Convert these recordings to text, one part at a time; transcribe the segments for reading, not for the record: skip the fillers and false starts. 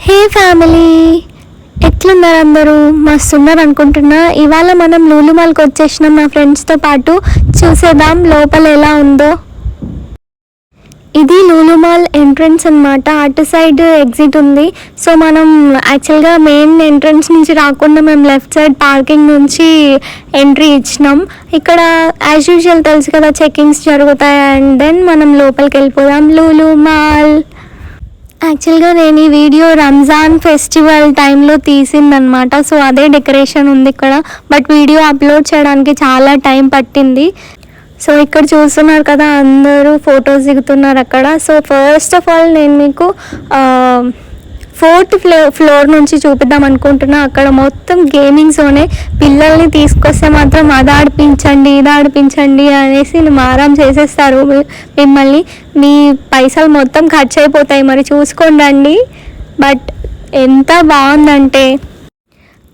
హే family, ఎట్లున్నారు అందరూ? మస్తున్నారు అనుకుంటున్నా. ఇవాళ మనం లూలు మాల్కి వచ్చేసినాం మా ఫ్రెండ్స్తో పాటు. చూసేద్దాం లోపల ఎలా ఉందో. ఇది లూలు మాల్ ఎంట్రన్స్ అనమాట. అటు సైడ్ ఎగ్జిట్ ఉంది. సో మనం యాక్చువల్గా మెయిన్ ఎంట్రన్స్ నుంచి రాకుండా మేము లెఫ్ట్ సైడ్ పార్కింగ్ నుంచి ఎంట్రీ ఇచ్చినాం. ఇక్కడ యాజ్ యూజువల్ తెలుసు కదా, చెకింగ్స్ జరుగుతాయి. అండ్ దెన్ మనం లోపలికి వెళ్ళిపోదాం. లూలు మాల్ యాక్చువల్గా నేను ఈ వీడియో రంజాన్ ఫెస్టివల్ టైంలో తీసిందనమాట. సో అదే డెకరేషన్ ఉంది ఇక్కడ. బట్ వీడియో అప్లోడ్ చేయడానికి చాలా టైం పట్టింది. సో ఇక్కడ చూస్తున్నారు కదా, అందరూ ఫొటోస్ దిగుతున్నారు అక్కడ. సో ఫస్ట్ ఆఫ్ ఆల్ నేను మీకు 4th ఫ్లోర్ నుంచి చూపిద్దాం అనుకుంటున్నా. అక్కడ మొత్తం గేమింగ్ జోనే. పిల్లల్ని తీసుకొస్తే మాత్రం అది ఆడిపించండి, ఇది ఆడిపించండి అనేసి మారం చేసేస్తారు మిమ్మల్ని. మీ పైసలు మొత్తం ఖర్చు అయిపోతాయి, మరి చూసుకోండి. బట్ ఎంత బాగుందంటే,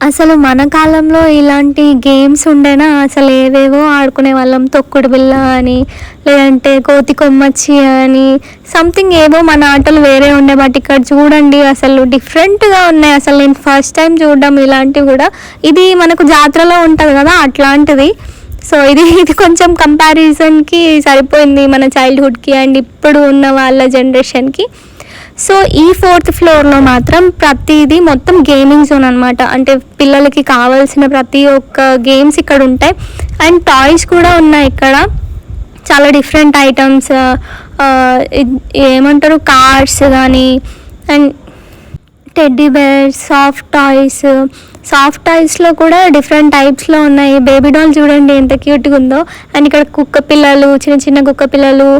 అసలు మన కాలంలో ఇలాంటి గేమ్స్ ఉండేనా? అసలు ఏవేవో ఆడుకునే వాళ్ళం. తొక్కుడు బిళ్ళ అని, లేదంటే కోతి కొమ్మచ్చి అని, సంథింగ్ ఏవో మన ఆటలు వేరే ఉండే. బట్ ఇక్కడ చూడండి, అసలు డిఫరెంట్గా ఉన్నాయి. అసలు నేను ఫస్ట్ టైం చూడడం ఇలాంటివి కూడా. ఇది మనకు జాతరలో ఉంటుంది కదా, అట్లాంటిది. సో ఇది కొంచెం కంపారిజన్కి సరిపోయింది మన చైల్డ్హుడ్కి అండ్ ఇప్పుడు ఉన్న వాళ్ళ జనరేషన్కి. సో ఈ 4th ఫ్లోర్లో మాత్రం ప్రతిదీ మొత్తం గేమింగ్ జోన్ అనమాట. అంటే పిల్లలకి కావాల్సిన ప్రతి ఒక్క గేమ్స్ ఇక్కడ ఉంటాయి. అండ్ టాయ్స్ కూడా ఉన్నాయి ఇక్కడ. చాలా డిఫరెంట్ ఐటమ్స్, ఏమంటారు, కార్స్ కానీ, అండ్ టెడ్డీ బేర్స్, సాఫ్ట్ టాయ్స్లో కూడా డిఫరెంట్ టైప్స్లో ఉన్నాయి. బేబీ డాల్ చూడండి ఎంత క్యూట్గా ఉందో. అండ్ ఇక్కడ కుక్క పిల్లలు, చిన్న చిన్న కుక్క పిల్లలు,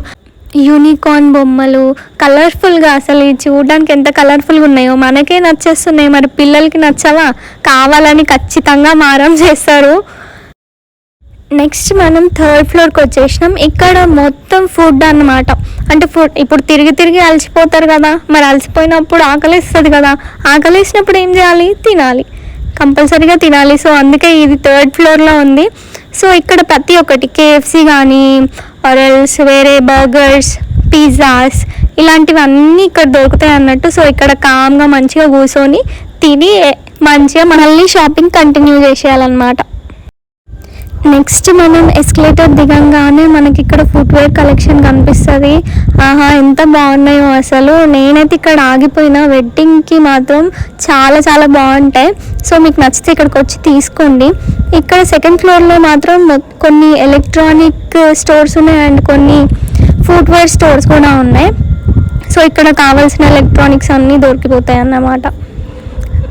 యూనికార్న్ బొమ్మలు, కలర్ఫుల్గా. అసలు ఇది చూడడానికి ఎంత కలర్ఫుల్గా ఉన్నాయో. మనకే నచ్చేస్తున్నాయి, మరి పిల్లలకి నచ్చవా? కావాలని ఖచ్చితంగా మారం చేస్తారు. నెక్స్ట్ మనం 3rd ఫ్లోర్కి వచ్చేసినాం. ఇక్కడ మొత్తం ఫుడ్ అన్నమాట. అంటే ఫుడ్, ఇప్పుడు తిరిగి అలసిపోతారు కదా, మరి అలసిపోయినప్పుడు ఆకలిస్తుంది కదా. ఆకలిసినప్పుడు ఏం చేయాలి? తినాలి, కంపల్సరీగా తినాలి. సో అందుకే ఇది 3rd ఫ్లోర్లో ఉంది. సో ఇక్కడ ప్రతి ఒక్కటి KFC కానీ, ఆరెల్స్ వేరే బర్గర్స్, పిజ్జాస్, ఇలాంటివన్నీ ఇక్కడ దొరుకుతాయి అన్నట్టు. సో ఇక్కడ కామ్గా మంచిగా కూర్చొని తిని మంచిగా మళ్ళీ షాపింగ్ కంటిన్యూ చేసేయాలన్నమాట. నెక్స్ట్ మనం ఎస్కలేటర్ దిగంగానే మనకి ఇక్కడ ఫుట్వేర్ కలెక్షన్ కనిపిస్తుంది. ఆహా, ఎంత బాగున్నాయో అసలు. నేనైతే ఇక్కడ ఆగిపోయినా. వెడ్డింగ్కి మాత్రం చాలా చాలా బాగుంటాయి. సో మీకు నచ్చితే ఇక్కడికి వచ్చి తీసుకోండి. ఇక్కడ 2nd ఫ్లోర్లో మాత్రం కొన్ని ఎలక్ట్రానిక్ స్టోర్స్ ఉన్నాయి అండ్ కొన్ని ఫుట్వేర్ స్టోర్స్ కూడా ఉన్నాయి. సో ఇక్కడ కావాల్సిన ఎలక్ట్రానిక్స్ అన్నీ దొరికిపోతాయి అన్నమాట.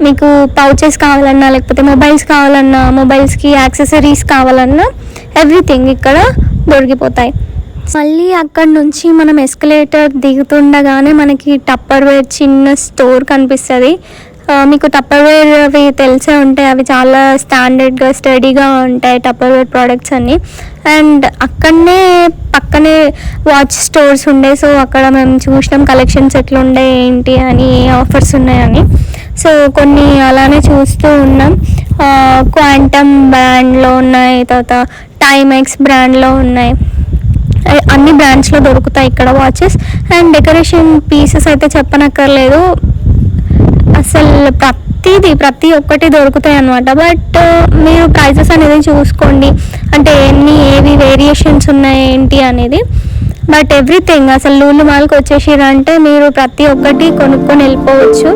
మీకు పౌచెస్ కావాలన్నా, లేకపోతే మొబైల్స్ కావాలన్నా, మొబైల్స్కి యాక్సెసరీస్ కావాలన్నా ఎవ్రీథింగ్ ఇక్కడ దొరికిపోతాయి. మళ్ళీ అక్కడ నుంచి మనం ఎస్కలేటర్ దిగుతుండగానే మనకి టప్పర్వేర్ చిన్న స్టోర్ కనిపిస్తుంది. మీకు టప్పర్వేర్ అవి తెలిసే ఉంటాయి. అవి చాలా స్టాండర్డ్గా స్టడీగా ఉంటాయి టప్పర్వేర్ ప్రోడక్ట్స్ అన్నీ. అండ్ పక్కనే వాచ్ స్టోర్స్ ఉండే. సో అక్కడ మేము చూసినాం కలెక్షన్స్ ఎట్లుండే ఏంటి అని, ఏ ఆఫర్స్ ఉన్నాయని. సో కొన్ని అలానే చూస్తూ ఉన్నాం. క్వాంటమ్ బ్రాండ్లో ఉన్నాయి, తర్వాత టైమెక్స్ బ్రాండ్లో ఉన్నాయి. అన్ని బ్రాండ్స్లో దొరుకుతాయి ఇక్కడ వాచెస్. అండ్ డెకరేషన్ పీసెస్ అయితే చెప్పనక్కర్లేదు. అసలు ప్రతి ఒక్కటి దొరుకుతాయి అన్నమాట. బట్ మీరు ప్రైజెస్ అనేది చూసుకోండి, అంటే ఏవి వేరియేషన్స్ ఉన్నాయి ఏంటి అనేది. బట్ ఎవ్రీథింగ్ అసలు లూలు మాల్కి వచ్చేసిరంటే మీరు ప్రతి ఒక్కటి కొనుక్కొని వెళ్ళిపోవచ్చు.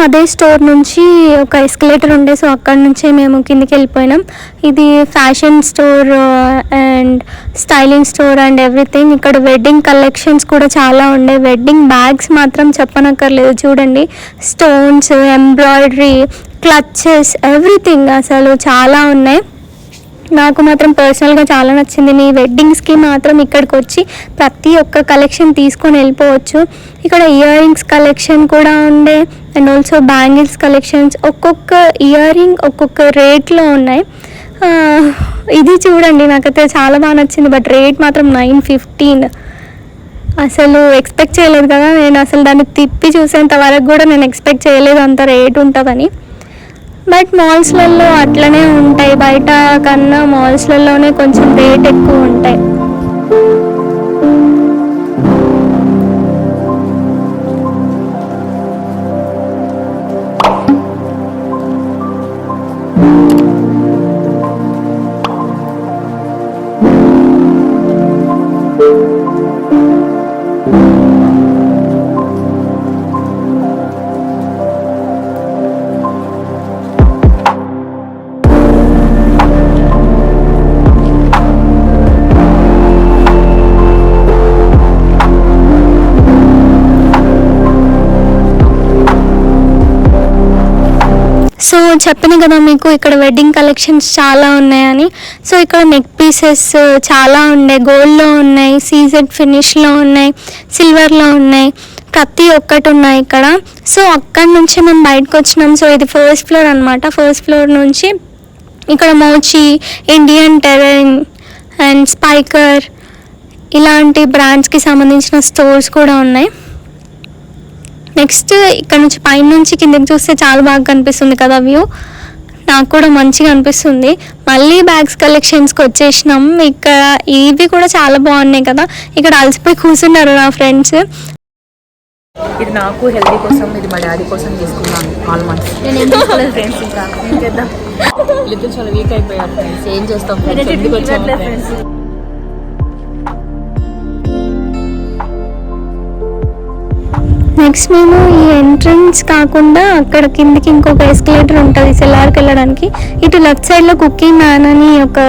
అదే స్టోర్ నుంచి ఒక ఎస్కలేటర్ ఉండే, సో అక్కడ నుంచే మేము కిందికి వెళ్ళిపోయినాం. ఇది fashion store and styling store and everything. ఇక్కడ వెడ్డింగ్ కలెక్షన్స్ కూడా చాలా ఉండే. వెడ్డింగ్ బ్యాగ్స్ మాత్రం చెప్పనక్కర్లేదు, చూడండి, స్టోన్స్, ఎంబ్రాయిడరీ, క్లచెస్, ఎవ్రీథింగ్ అసలు చాలా ఉన్నాయి. నాకు మాత్రం పర్సనల్గా చాలా నచ్చింది. మీ వెడ్డింగ్స్కి మాత్రం ఇక్కడికి వచ్చి ప్రతి ఒక్క కలెక్షన్ తీసుకొని వెళ్ళిపోవచ్చు. ఇక్కడ ఇయర్ రింగ్స్ కలెక్షన్ కూడా ఉండే అండ్ ఆల్సో బ్యాంగిల్స్ కలెక్షన్స్. ఒక్కొక్క ఇయర్ రింగ్ ఒక్కొక్క రేట్లో ఉన్నాయి. ఇది చూడండి, నాకైతే చాలా బాగా నచ్చింది. బట్ రేట్ మాత్రం 915. అసలు ఎక్స్పెక్ట్ చేయలేదు కదా నేను. అసలు దాన్ని తిప్పి చూసేంత వరకు కూడా నేను ఎక్స్పెక్ట్ చేయలేదు అంత రేట్ ఉంటుందని. బట్ మాల్స్లలో అట్లనే ఉంటాయి, బయట కన్నా మాల్స్లలోనే కొంచెం రేట్ ఎక్కువ ఉంటాయి. సో చెప్పాను కదా మీకు ఇక్కడ వెడ్డింగ్ కలెక్షన్స్ చాలా ఉన్నాయని. సో ఇక్కడ నెక్ పీసెస్ చాలా ఉన్నాయి, గోల్డ్లో ఉన్నాయి, సీజెడ్ ఫినిష్లో ఉన్నాయి, సిల్వర్లో ఉన్నాయి, ప్రతి ఒక్కటి ఉన్నాయి ఇక్కడ. సో అక్కడి నుంచి మేము బయటకు వచ్చినాం. సో ఇది ఫస్ట్ ఫ్లోర్ అనమాట. ఫస్ట్ ఫ్లోర్ నుంచి ఇక్కడ మోచి, ఇండియన్ టెరెన్ అండ్ స్పైకర్ ఇలాంటి బ్రాండ్స్కి సంబంధించిన స్టోర్స్ కూడా ఉన్నాయి. నెక్స్ట్ ఇక్కడ నుంచి పైన నుంచి కిందకి చూస్తే చాలా బాగా కనిపిస్తుంది కదా వ్యూ. నాకు కూడా మంచిగా అనిపిస్తుంది. మళ్ళీ బ్యాగ్స్ కలెక్షన్స్కి వచ్చేసినాం. ఇక్కడ ఇవి కూడా చాలా బాగున్నాయి కదా. ఇక్కడ అలసిపోయి కూర్చున్నారు నా ఫ్రెండ్స్. ఇది నాకు హెల్దీ కోసం, ఇది మా డాడీ కోసం తీసుకున్నాను ఆల్మండ్స్. నేను ఏం తీసుకోలేదు ఫ్రెండ్స్, ఇంకా ఏం చేద్దాం. లిటిల్ చాలా వీక్ అయిపోయారు ఫ్రెండ్స్. ఏం చేస్తాం ఫ్రెండ్స్. నెక్స్ట్ మేము ఈ ఎంట్రన్స్ కాకుండా అక్కడ కిందికి ఇంకొక ఎస్కలేటర్ ఉంటుంది సెల్లార్కి వెళ్ళడానికి. ఇటు లెఫ్ట్ సైడ్లో కుకింగ్ మ్యాన్ అని ఒక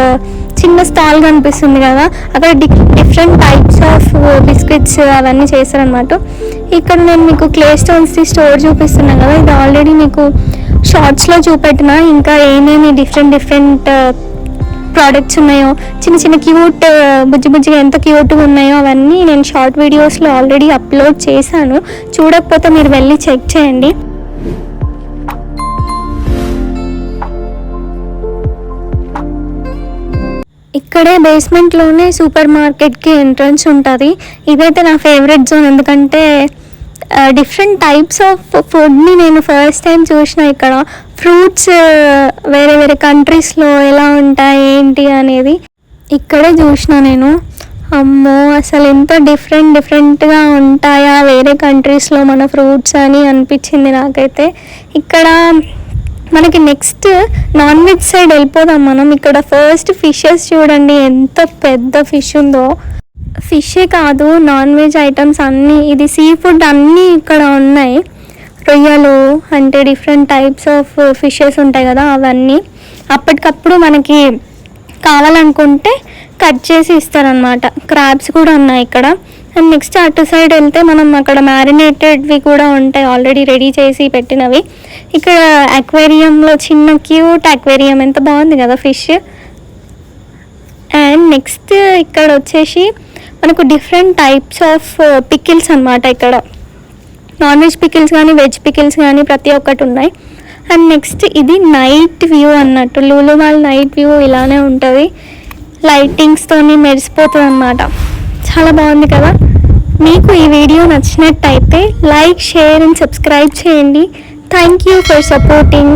చిన్న స్టాల్ కనిపిస్తుంది కదా, అక్కడ డిఫరెంట్ టైప్స్ ఆఫ్ బిస్కెట్స్ అవన్నీ చేస్తారనమాట. ఇక్కడ నేను మీకు క్లే స్టోన్స్ది స్టోర్ చూపిస్తున్నాను కదా, ఇది ఆల్రెడీ మీకు షార్ట్స్లో చూపెట్టిన. ఇంకా ఏమేమి డిఫరెంట్ ప్రోడక్ట్స్ ఉన్నాయో, చిన్న చిన్న క్యూట్ బుజ్జిగా ఎంత క్యూట్గా ఉన్నాయో అవన్నీ నేను షార్ట్ వీడియోస్లో ఆల్రెడీ అప్లోడ్ చేశాను. చూడకపోతే మీరు వెళ్ళి చెక్ చేయండి. ఇక్కడే బేస్మెంట్లోనే సూపర్ మార్కెట్కి ఎంట్రన్స్ ఉంటుంది. ఇదైతే నా ఫేవరెట్ జోన్, ఎందుకంటే డిఫరెంట్ టైప్స్ ఆఫ్ ఫుడ్ని నేను ఫస్ట్ టైం చూసిన. ఇక్కడ ఫ్రూట్స్ వేరే వేరే కంట్రీస్లో ఎలా ఉంటాయి ఏంటి అనేది ఇక్కడే చూసిన నేను. అమ్మో, అసలు ఎంత డిఫరెంట్గా ఉంటాయా వేరే కంట్రీస్లో మన ఫ్రూట్స్ అని అనిపించింది నాకైతే. ఇక్కడ మనకి నెక్స్ట్ నాన్ వెజ్ సైడ్ వెళ్ళిపోదాం మనం. ఇక్కడ ఫస్ట్ ఫిషెస్ చూడండి, ఎంత పెద్ద ఫిష్ ఉందో. ఫిషే కాదు, నాన్ వెజ్ ఐటమ్స్ అన్నీ, ఇది సీ ఫుడ్ అన్నీ ఇక్కడ ఉన్నాయి. రొయ్యలు అంటే డిఫరెంట్ టైప్స్ ఆఫ్ ఫిషెస్ ఉంటాయి కదా, అవన్నీ అప్పటికప్పుడు మనకి కావాలనుకుంటే కట్ చేసి ఇస్తారనమాట. క్రాబ్స్ కూడా ఉన్నాయి ఇక్కడ. అండ్ నెక్స్ట్ అటు సైడ్ వెళ్తే మనం అక్కడ మ్యారినేటెడ్వి కూడా ఉంటాయి, ఆల్రెడీ రెడీ చేసి పెట్టినవి. ఇక్కడ అక్వేరియంలో చిన్న క్యూట్ అక్వేరియం, ఎంత బాగుంది కదా ఫిష్. అండ్ నెక్స్ట్ ఇక్కడ వచ్చేసి మనకు డిఫరెంట్ టైప్స్ ఆఫ్ పికిల్స్ అనమాట. ఇక్కడ నాన్ వెజ్ పికిల్స్ కానీ వెజ్ పికిల్స్ కానీ ప్రతి ఒక్కటి ఉన్నాయి. అండ్ నెక్స్ట్ ఇది నైట్ వ్యూ అన్నట్టు, లూలు మాల్ నైట్ వ్యూ ఇలానే ఉంటుంది, లైటింగ్స్తోని మెరిసిపోతుంది అనమాట. చాలా బాగుంది కదా. మీకు ఈ వీడియో నచ్చినట్టయితే లైక్, షేర్ అండ్ సబ్స్క్రైబ్ చేయండి. Thank you for supporting.